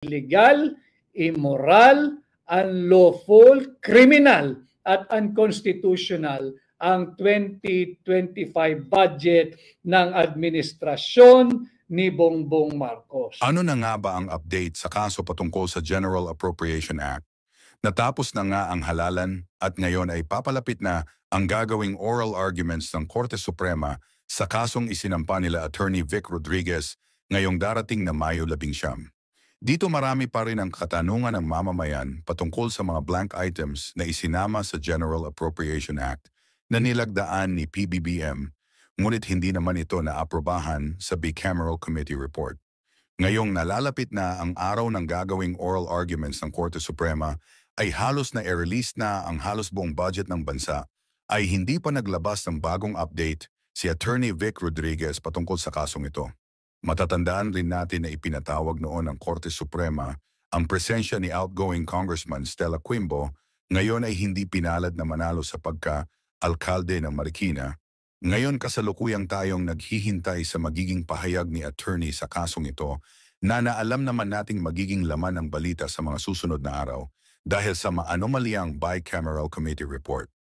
illegal, immoral, unlawful, criminal at unconstitutional ang 2025 budget ng administrasyon ni Bongbong Marcos. Ano na nga ba ang update sa kaso patungkol sa General Appropriation Act? Natapos na nga ang halalan at ngayon ay papalapit na ang gagawing oral arguments ng Korte Suprema sa kasong isinampa nila Attorney Vic Rodriguez ngayong darating na Mayo 11. Dito marami pa rin ang katanungan ng mamamayan patungkol sa mga blank items na isinama sa General Appropriation Act na nilagdaan ni PBBM, ngunit hindi naman ito naaprobahan sa Bicameral Committee Report. Ngayong nalalapit na ang araw ng gagawing oral arguments ng Korte Suprema ay halos na i-release na ang halos buong budget ng bansa, ay hindi pa naglabas ng bagong update si Attorney Vic Rodriguez patungkol sa kasong ito. Matatandaan rin natin na ipinatawag noon ng Korte Suprema ang presensya ni outgoing Congressman Stella Quimbo, ngayon ay hindi pinalad na manalo sa pagka-alkalde ng Marikina. Ngayon kasalukuyang tayong naghihintay sa magiging pahayag ni attorney sa kasong ito na naalam naman nating magiging laman ng balita sa mga susunod na araw dahil sa maanomaliang Bicameral Committee Report.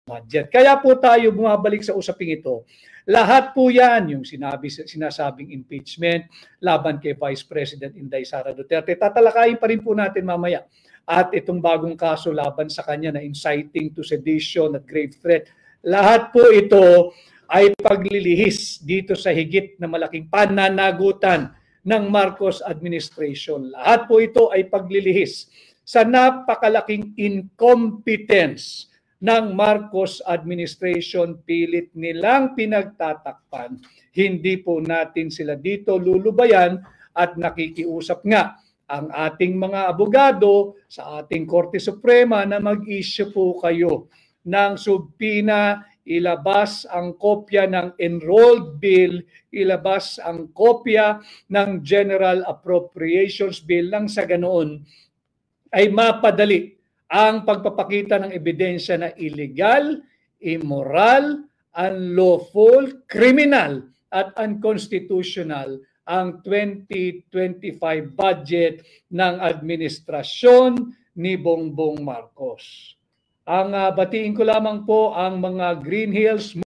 Budget. Kaya po tayo bumabalik sa usaping ito. Lahat po yan, yung sinasabing impeachment laban kay Vice President Inday Sara Duterte, tatalakayin pa rin po natin mamaya. At itong bagong kaso laban sa kanya na inciting to sedition at grave threat, lahat po ito ay paglilihis dito sa higit na malaking pananagutan ng Marcos administration. Lahat po ito ay paglilihis sa napakalaking incompetence ng Marcos administration. Pilit nilang pinagtatakpan. Hindi po natin sila dito lulubayan at nakikiusap nga ang ating mga abogado sa ating Korte Suprema na mag-issue po kayo ng subpina, ilabas ang kopya ng enrolled bill, ilabas ang kopya ng General Appropriations Bill nang sa ganoon ay mapadali ang pagpapakita ng ebidensya na illegal, immoral, unlawful, criminal at unconstitutional ang 2025 budget ng administrasyon ni Bongbong Marcos. Ang batiin ko lamang po ang mga Green Hills